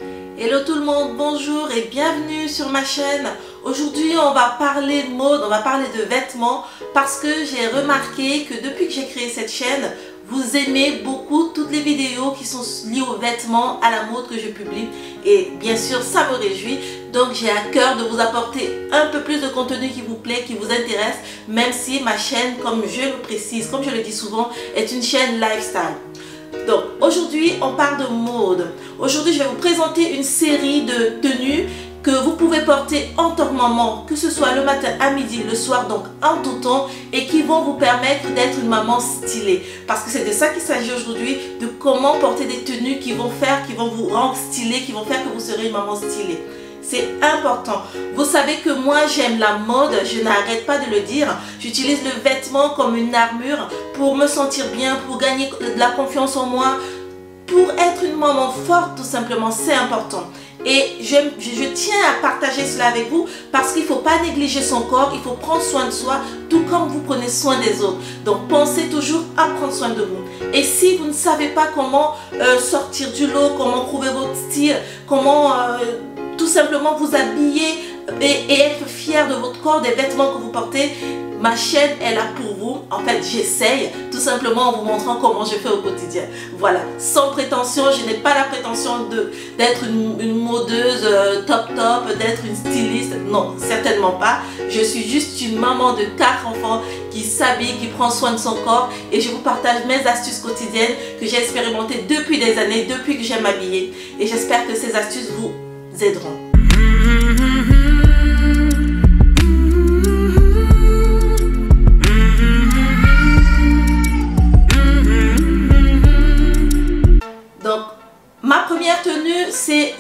Hello tout le monde, bonjour et bienvenue sur ma chaîne. Aujourd'hui on va parler de mode, on va parler de vêtements parce que j'ai remarqué que depuis que j'ai créé cette chaîne, vous aimez beaucoup toutes les vidéos qui sont liées aux vêtements, à la mode que je publie. Et bien sûr ça me réjouit, donc j'ai à cœur de vous apporter un peu plus de contenu qui vous plaît, qui vous intéresse, même si ma chaîne, comme je le précise, comme je le dis souvent, est une chaîne lifestyle. Donc aujourd'hui on parle de mode. Aujourd'hui je vais vous présenter une série de tenues que vous pouvez porter en tant que maman, que ce soit le matin, à midi, le soir, donc en tout temps, et qui vont vous permettre d'être une maman stylée. Parce que c'est de ça qu'il s'agit aujourd'hui, de comment porter des tenues qui vont vous rendre stylée, qui vont faire que vous serez une maman stylée. C'est important. Vous savez que moi j'aime la mode, je n'arrête pas de le dire. J'utilise le vêtement comme une armure pour me sentir bien, pour gagner de la confiance en moi, pour être une maman forte tout simplement, c'est important. Et je tiens à partager cela avec vous parce qu'il ne faut pas négliger son corps, il faut prendre soin de soi tout comme vous prenez soin des autres. Donc pensez toujours à prendre soin de vous. Et si vous ne savez pas comment sortir du lot, comment trouver votre style, comment tout simplement vous habiller et être fier de votre corps, des vêtements que vous portez, ma chaîne est là pour vous. En fait, j'essaye tout simplement en vous montrant comment je fais au quotidien. Voilà, sans prétention, je n'ai pas la prétention d'être une modeuse top, d'être une styliste. Non, certainement pas. Je suis juste une maman de 4 enfants qui s'habille, qui prend soin de son corps. Et je vous partage mes astuces quotidiennes que j'ai expérimentées depuis des années, depuis que j'aime m'habiller. Et j'espère que ces astuces vous aideront. Donc, ma première tenue, c'est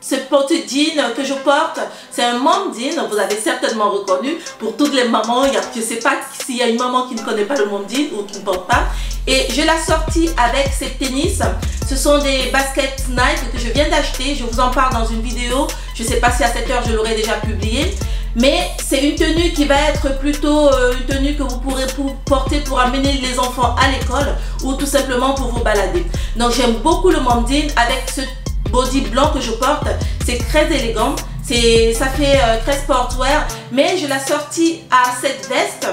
ce porte jean que je porte. C'est un mom jean, vous avez certainement reconnu. Pour toutes les mamans, je ne sais pas s'il y a une maman qui ne connaît pas le mom jean ou qui ne porte pas. Et je l'ai sorti avec ces tennis. Ce sont des baskets Nike que je viens d'acheter. Je vous en parle dans une vidéo. Je ne sais pas si à cette heure je l'aurai déjà publiée. Mais c'est une tenue qui va être plutôt une tenue que vous pourrez porter pour amener les enfants à l'école ou tout simplement pour vous balader. Donc j'aime beaucoup le mom jean avec ce body blanc que je porte. C'est très élégant. Ça fait très sportwear. Mais je l'ai sorti à cette veste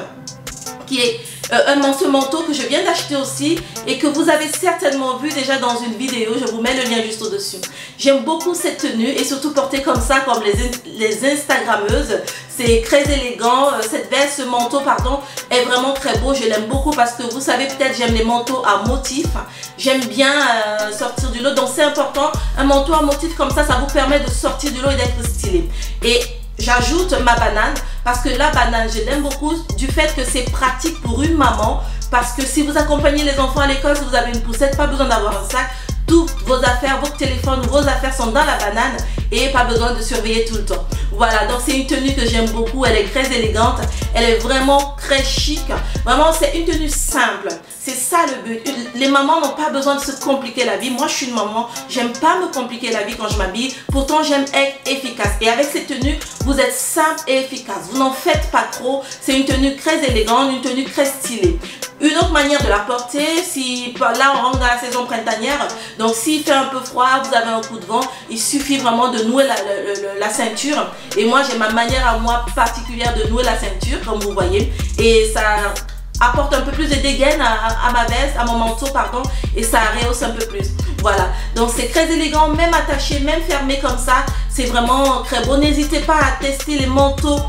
qui est ce manteau que je viens d'acheter aussi et que vous avez certainement vu déjà dans une vidéo. Je vous mets le lien juste au-dessus. J'aime beaucoup cette tenue et surtout porter comme ça, comme les Instagrammeuses. C'est très élégant. Cette veste, ce manteau, pardon, est vraiment très beau. Je l'aime beaucoup parce que vous savez peut-être j'aime les manteaux à motifs. J'aime bien sortir du lot. Donc c'est important. Un manteau à motif comme ça, ça vous permet de sortir du lot et d'être stylé. Et j'ajoute ma banane parce que la banane, je l'aime beaucoup du fait que c'est pratique pour une maman. Parce que si vous accompagnez les enfants à l'école, si vous avez une poussette, pas besoin d'avoir un sac. Toutes vos affaires, votre téléphone, vos affaires sont dans la banane et pas besoin de surveiller tout le temps. Voilà, donc c'est une tenue que j'aime beaucoup. Elle est très élégante. Elle est vraiment très chic. Vraiment, c'est une tenue simple. C'est ça le but. Les mamans n'ont pas besoin de se compliquer la vie. Moi, je suis une maman. J'aime pas me compliquer la vie quand je m'habille. Pourtant, j'aime être efficace. Et avec cette tenue, vous êtes simple et efficace. Vous n'en faites pas trop. C'est une tenue très élégante, une tenue très stylée. Une autre manière de la porter, si là on rentre dans la saison printanière, donc s'il fait un peu froid, vous avez un coup de vent, il suffit vraiment de nouer la ceinture. Et moi j'ai ma manière à moi particulière de nouer la ceinture, comme vous voyez. Et ça apporte un peu plus de dégaine à ma veste, à mon manteau, pardon, et ça rehausse un peu plus. Voilà, donc c'est très élégant, même attaché, même fermé comme ça, c'est vraiment très beau. N'hésitez pas à tester les manteaux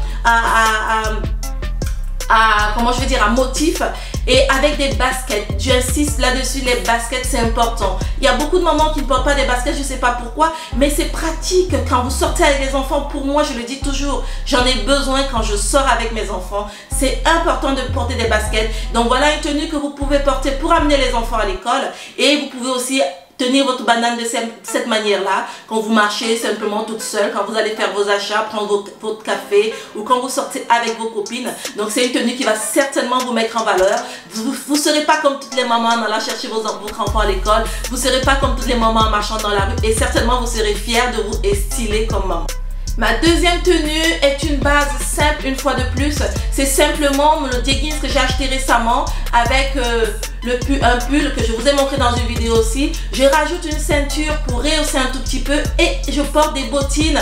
comment je vais dire, à motif et avec des baskets. J'insiste là-dessus, les baskets c'est important. Il y a beaucoup de mamans qui ne portent pas des baskets, je ne sais pas pourquoi, mais c'est pratique quand vous sortez avec les enfants. Pour moi, je le dis toujours, j'en ai besoin quand je sors avec mes enfants. C'est important de porter des baskets. Donc voilà une tenue que vous pouvez porter pour amener les enfants à l'école et vous pouvez aussi tenir votre banane de cette manière-là, quand vous marchez simplement toute seule, quand vous allez faire vos achats, prendre votre café ou quand vous sortez avec vos copines. Donc c'est une tenue qui va certainement vous mettre en valeur. Vous ne serez pas comme toutes les mamans en allant chercher votre enfant à l'école. Vous ne serez pas comme toutes les mamans en marchant dans la rue et certainement vous serez fiers de vous et stylés comme maman. Ma deuxième tenue est une base simple une fois de plus. C'est simplement le leggings que j'ai acheté récemment avec un pull que je vous ai montré dans une vidéo aussi. Je rajoute une ceinture pour rehausser un tout petit peu et je porte des bottines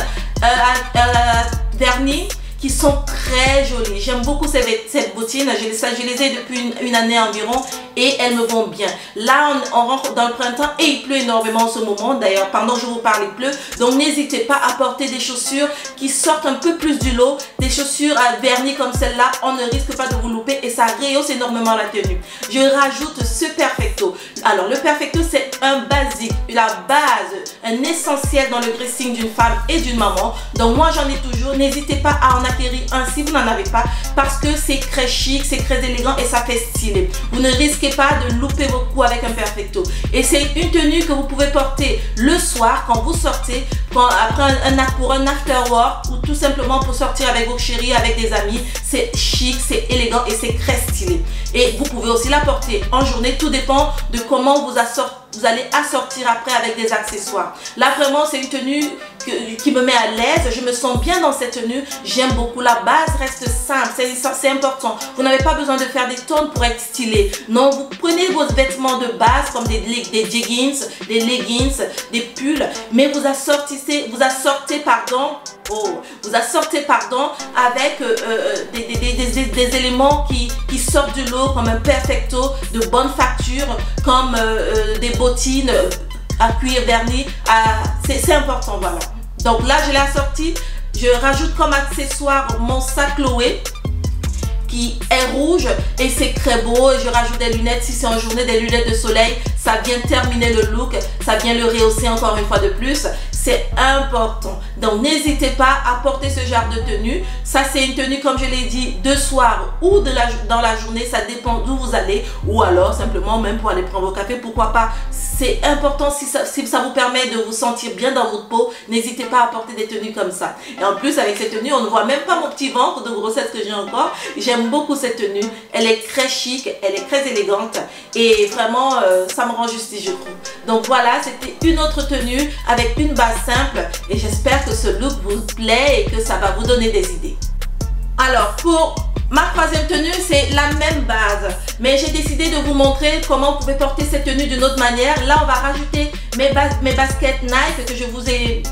vernis qui sont très jolies. J'aime beaucoup cette bottine. Je les ai depuis une année environ et elles me vont bien. Là, on rentre dans le printemps et il pleut énormément en ce moment. D'ailleurs, pendant que je vous parle, il pleut. Donc, n'hésitez pas à porter des chaussures qui sortent un peu plus du lot. Des chaussures à vernis comme celle-là. On ne risque pas de vous louper et ça rehausse énormément la tenue. Je rajoute ce Perfecto. Alors, le Perfecto, c'est un basique, la base, un essentiel dans le dressing d'une femme et d'une maman. Donc, moi, j'en ai toujours. N'hésitez pas à en acquérir un si vous n'en avez pas parce que c'est très chic, c'est très élégant et ça fait stylé. Vous ne risquez pas de louper vos coups avec un Perfecto. Et c'est une tenue que vous pouvez porter le soir quand vous sortez, après pour un after work ou tout simplement pour sortir avec vos chéris, avec des amis. C'est chic, c'est élégant et c'est très stylé. Et vous pouvez aussi la porter en journée, tout dépend de comment vous allez assortir après avec des accessoires. Là vraiment c'est une tenue qui me met à l'aise, je me sens bien dans cette tenue, j'aime beaucoup. La base reste simple, c'est important. Vous n'avez pas besoin de faire des tonnes pour être stylé. Non, vous prenez vos vêtements de base comme des jeggings, des leggings, des pulls, mais vous assortez avec des éléments qui sortent du lot comme un Perfecto de bonne facture, comme des bottines à cuir verni. C'est important, voilà. Donc là, je l'ai assorti. Je rajoute comme accessoire mon sac Chloé qui est rouge et c'est très beau. Je rajoute des lunettes si c'est en journée, des lunettes de soleil. Ça vient terminer le look, ça vient le rehausser encore une fois de plus. C'est important. Donc n'hésitez pas à porter ce genre de tenue. Ça c'est une tenue comme je l'ai dit de soir ou dans la journée. Ça dépend d'où vous allez ou alors simplement même pour aller prendre vos cafés. Pourquoi pas. C'est important si ça vous permet de vous sentir bien dans votre peau. N'hésitez pas à porter des tenues comme ça. Et en plus avec cette tenue on ne voit même pas mon petit ventre de grossesse que j'ai encore. J'aime beaucoup cette tenue. Elle est très chic, elle est très élégante et vraiment ça me rend justice je trouve. Donc voilà, c'était une autre tenue avec une base simple et j'espère que ce look vous plaît et que ça va vous donner des idées. Alors pour ma troisième tenue, c'est la même base, mais j'ai décidé de vous montrer comment vous pouvez porter cette tenue d'une autre manière. Là, on va rajouter mes baskets Nike que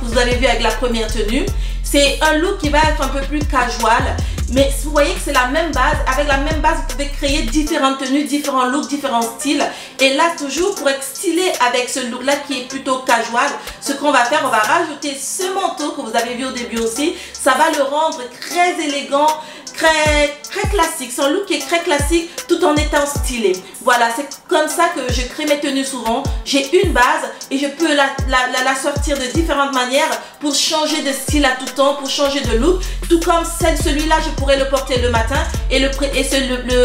vous avez vu avec la première tenue. C'est un look qui va être un peu plus casual, mais vous voyez que c'est la même base. Avec la même base, vous pouvez créer différentes tenues, différents looks, différents styles. Et là, toujours pour être stylé avec ce look-là qui est plutôt casual, ce qu'on va faire, on va rajouter ce manteau que vous avez vu au début aussi. Ça va le rendre très élégant, très classique. C'est un look qui est très classique tout en étant stylé. Voilà, c'est comme ça que je crée mes tenues souvent. J'ai une base et je peux la sortir de différentes manières pour changer de style à tout temps, pour changer de look. Tout comme celui-là, je pourrais le porter le matin et le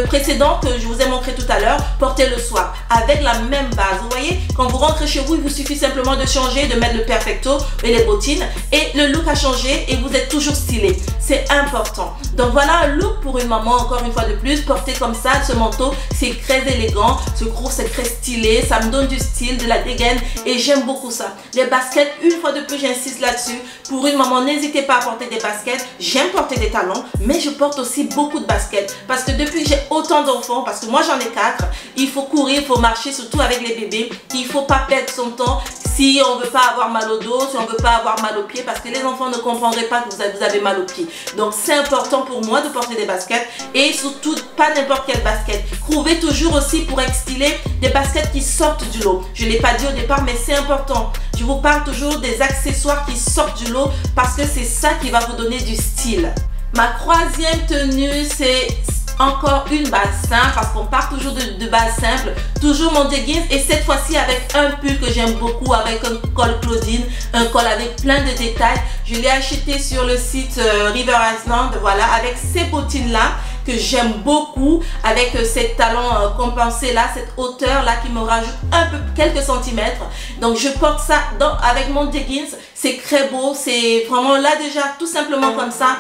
précédent que je vous ai montré tout à l'heure, porter le soir avec la même base. Vous voyez, quand vous rentrez chez vous, il vous suffit simplement de changer, de mettre le Perfecto et les bottines et le look a changé et vous êtes toujours stylé. C'est important. Donc voilà un look pour une maman, encore une fois de plus, porté comme ça, ce manteau, c'est très élégant, ce gros c'est très stylé, ça me donne du style, de la dégaine et j'aime beaucoup ça. Les baskets, une fois de plus j'insiste là-dessus, pour une maman n'hésitez pas à porter des baskets. J'aime porter des talons mais je porte aussi beaucoup de baskets parce que depuis que j'ai autant d'enfants, parce que moi j'en ai 4, il faut courir, il faut marcher, surtout avec les bébés, il faut pas perdre son temps si on veut pas avoir mal au dos, si on veut pas avoir mal aux pieds, parce que les enfants ne comprendraient pas que vous avez mal aux pieds. Donc c'est important pour moi de porter des baskets et surtout pas n'importe quelle basket. Trouvez toujours aussi pour être stylé des baskets qui sortent du lot. Je ne l'ai pas dit au départ mais c'est important. Je vous parle toujours des accessoires qui sortent du lot parce que c'est ça qui va vous donner du style. Ma troisième tenue c'est encore une base simple parce qu'on part toujours de base simple. Toujours mon leggings et cette fois-ci avec un pull que j'aime beaucoup avec un col Claudine, un col avec plein de détails. Je l'ai acheté sur le site River Island, voilà, avec ces bottines là que j'aime beaucoup, avec ces talons compensés là, cette hauteur là qui me rajoute un peu quelques centimètres. Donc je porte ça avec mon leggings, c'est très beau, c'est vraiment là déjà tout simplement comme ça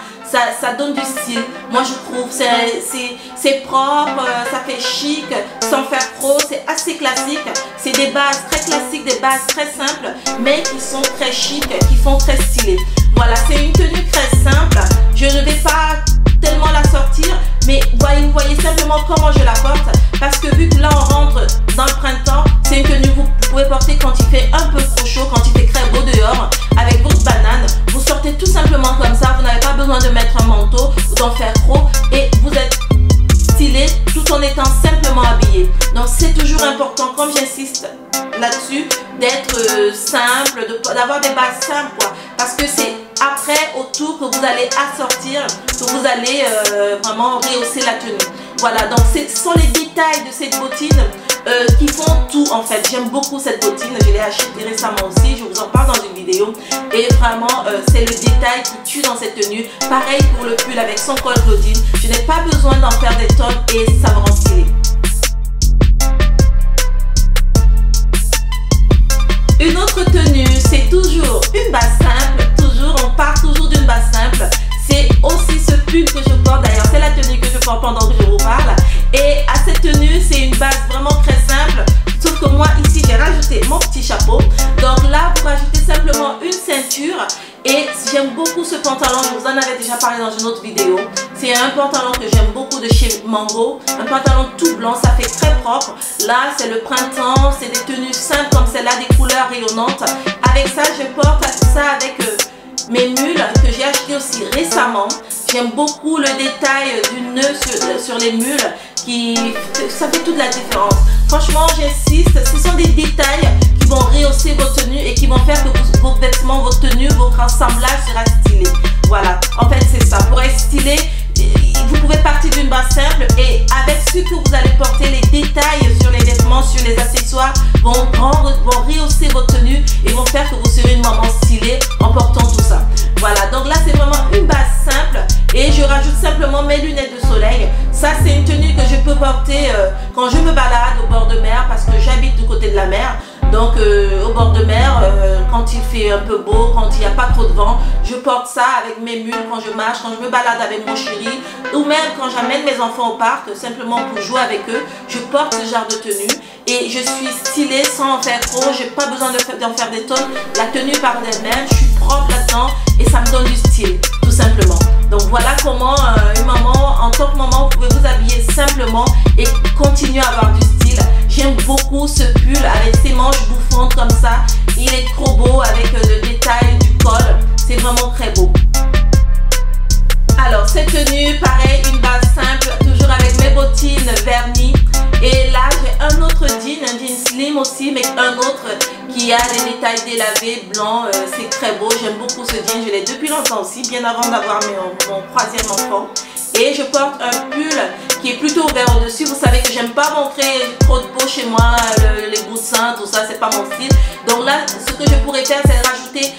donne du style. Moi je trouve c'est propre, ça fait chic sans faire trop, c'est assez classique. C'est des bases très classiques, des bases très simples mais qui sont très chic, qui font très stylé. Voilà, c'est une tenue très simple. Je ne vais pas tellement la sortir mais vous voyez simplement comment je la porte, parce que vu que là on rentre dans le printemps, c'est une tenue que vous pouvez porter quand il fait un peu trop chaud, quand il fait très beau dehors, avec votre banane. Vous sortez tout simplement comme ça, vous n'avez pas besoin de mettre un manteau ou d'en faire trop, et vous êtes stylé tout en étant simplement habillé. Donc c'est toujours important, comme j'insiste là-dessus, d'être simple, d'avoir des bases simples, quoi, parce que c'est après autour que vous allez assortir, que vous allez vraiment rehausser la tenue. Voilà, donc ce sont les détails de cette bottine qui font tout en fait. J'aime beaucoup cette bottine, je l'ai achetée récemment aussi, je vous en parle dans une vidéo, et vraiment c'est le détail qui tue dans cette tenue. Pareil pour le pull avec son col Claudine, je n'ai pas besoin d'en faire des tonnes et ça me rend stylé. Une autre tenue, c'est toujours une base simple, on part toujours d'une base simple. C'est aussi ce pull que je porte, d'ailleurs c'est la tenue que je porte pendant que je vous parle. Et à cette tenue, c'est une base vraiment très simple, sauf que moi ici j'ai rajouté mon petit chapeau. Donc là, vous rajoutez simplement une ceinture. Et j'aime beaucoup ce pantalon, je vous en avais déjà parlé dans une autre vidéo. C'est un pantalon que j'aime beaucoup de chez Mango, un pantalon tout blanc, ça fait très propre. Là c'est le printemps, c'est des tenues simples comme celle-là, des couleurs rayonnantes. Avec ça, je porte ça avec mes mules que j'ai acheté aussi récemment. J'aime beaucoup le détail du nœud sur les mules, ça fait toute la différence. Franchement, j'insiste, ce sont des détails qui vont rehausser vos tenues et qui vont faire que vos vêtements, vos tenues, votre assemblage sera stylé. Voilà, en fait c'est ça. Pour être stylé, vous pouvez partir d'une base simple et avec ce que vous allez porter, les détails sur les vêtements, sur les accessoires vont rehausser votre tenue et vont faire que vous serez une maman stylée en portant tout ça. Voilà, donc là c'est vraiment une base simple et je rajoute simplement mes lunettes de soleil. Ça c'est une tenue que je peux porter quand je me balade au bord de mer parce que j'habite du côté de la mer. Donc au bord de mer, quand il fait un peu beau, quand il n'y a pas trop de vent, je porte ça avec mes mules quand je marche, quand je me balade avec mon chéri, ou même quand j'amène mes enfants au parc, simplement pour jouer avec eux, je porte ce genre de tenue et je suis stylée sans en faire trop, j'ai pas besoin d'en faire des tonnes, la tenue par elle-même, je suis propre là-dedans et ça me donne du style, tout simplement. Donc voilà comment une maman, en tant que maman, vous pouvez vous habiller simplement et continuer à avoir du style. J'aime beaucoup ce pull avec ses manches bouffantes comme ça. Il est trop beau avec le détail du col. C'est vraiment très beau. Alors cette tenue, pareil, une base simple, toujours avec mes bottines vernies. Et là j'ai un autre jean, un jean slim aussi, mais un autre qui a des détails délavés, blancs. C'est très beau, j'aime beaucoup ce jean. Je l'ai depuis longtemps aussi, bien avant d'avoir mon troisième enfant. Et je porte un pull qui est plutôt ouvert au-dessus. Vous savez que j'aime pas montrer trop de peau chez moi, les bouts de sein, tout ça, c'est pas mon style. Donc là, ce que je pourrais faire, c'est rajouter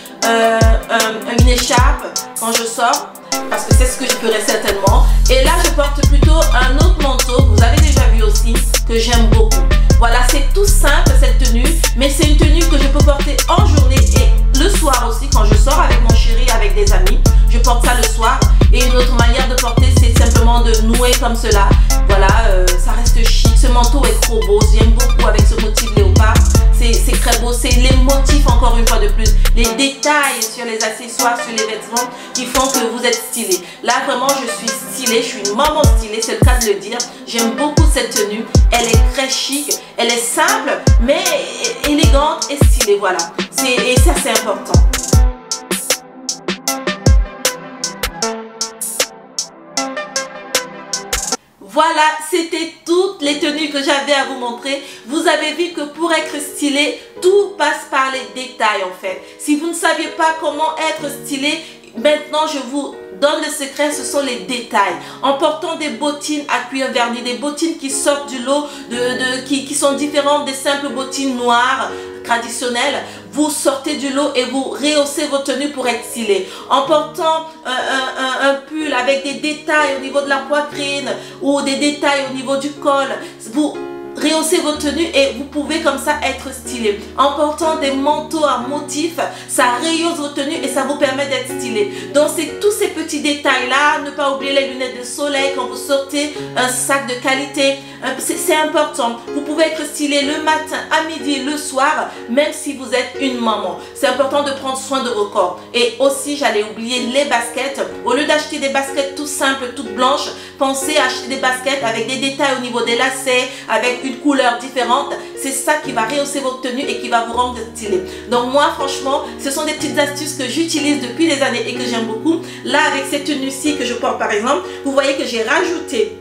une écharpe quand je sors, parce que c'est ce que je ferais certainement. Et là, je porte plutôt un autre manteau, que vous avez déjà vu aussi, que j'aime beaucoup. Voilà, c'est tout simple cette tenue, mais c'est une tenue que je peux porter en journée et le soir aussi, quand je sors avec mon chéri, avec des amis. Je porte ça le soir. Et une autre manière de porter, c'est simplement de nouer comme cela. Voilà, ça reste chic. Ce manteau est trop beau. J'aime beaucoup avec ce motif léopard. C'est très beau. C'est les motifs, encore une fois de plus. Les détails sur les accessoires, sur les vêtements qui font que vous êtes stylé. Là, vraiment, je suis stylée. Je suis une maman stylée, c'est le cas de le dire. J'aime beaucoup cette tenue. Elle est très chic. Elle est simple, mais élégante et stylée. Voilà. Et ça, c'est important. Voilà, c'était toutes les tenues que j'avais à vous montrer. Vous avez vu que pour être stylé, tout passe par les détails en fait. Si vous ne saviez pas comment être stylé, maintenant je vous donne le secret, ce sont les détails. En portant des bottines à cuir verni, des bottines qui sortent du lot, qui sont différentes des simples bottines noires traditionnelles, vous sortez du lot et vous rehaussez vos tenues pour être stylé. En portant un pull avec des détails au niveau de la poitrine ou des détails au niveau du col, vous rehausser vos tenues et vous pouvez comme ça être stylé. En portant des manteaux à motifs, ça rehausse vos tenues et ça vous permet d'être stylé. Donc c'est tous ces petits détails là, ne pas oublier les lunettes de soleil quand vous sortez, un sac de qualité, c'est important. Vous pouvez être stylé le matin, à midi, le soir, même si vous êtes une maman. C'est important de prendre soin de vos corps. Et aussi, j'allais oublier les baskets. Au lieu d'acheter des baskets tout simples, toutes blanches, pensez à acheter des baskets avec des détails au niveau des lacets, avec une couleur différente. C'est ça qui va rehausser votre tenue et qui va vous rendre stylé. Donc moi, franchement, ce sont des petites astuces que j'utilise depuis des années et que j'aime beaucoup. Là, avec cette tenue-ci que je porte par exemple, vous voyez que j'ai rajouté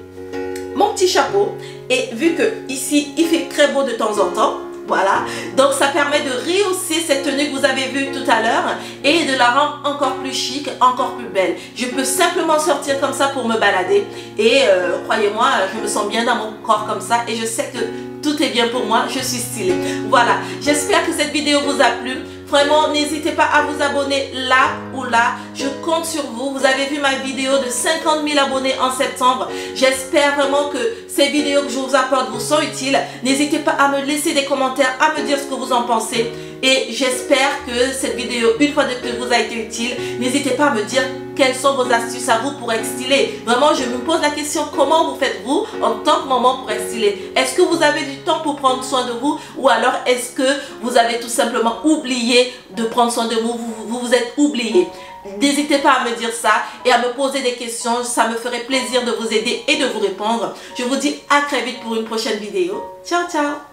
mon petit chapeau. Et vu que ici, il fait très beau de temps en temps, voilà, donc ça permet de rehausser cette tenue que vous avez vue tout à l'heure et de la rendre encore plus chic, encore plus belle. Je peux simplement sortir comme ça pour me balader et croyez-moi, je me sens bien dans mon corps comme ça et je sais que tout est bien pour moi, je suis stylée. Voilà, j'espère que cette vidéo vous a plu. Vraiment, n'hésitez pas à vous abonner là ou là. Je compte sur vous. Vous avez vu ma vidéo de 50 000 abonnés en septembre. J'espère vraiment que ces vidéos que je vous apporte vous sont utiles. N'hésitez pas à me laisser des commentaires, à me dire ce que vous en pensez. Et j'espère que cette vidéo, une fois de plus, vous a été utile. N'hésitez pas à me dire quelles sont vos astuces à vous pour être stylé. Vraiment, je me pose la question, comment vous faites-vous en tant que maman pour être stylé? Est-ce que vous avez du temps pour prendre soin de vous? Ou alors est-ce que vous avez tout simplement oublié de prendre soin de vous? Vous vous êtes oublié. N'hésitez pas à me dire ça et à me poser des questions. Ça me ferait plaisir de vous aider et de vous répondre. Je vous dis à très vite pour une prochaine vidéo. Ciao, ciao!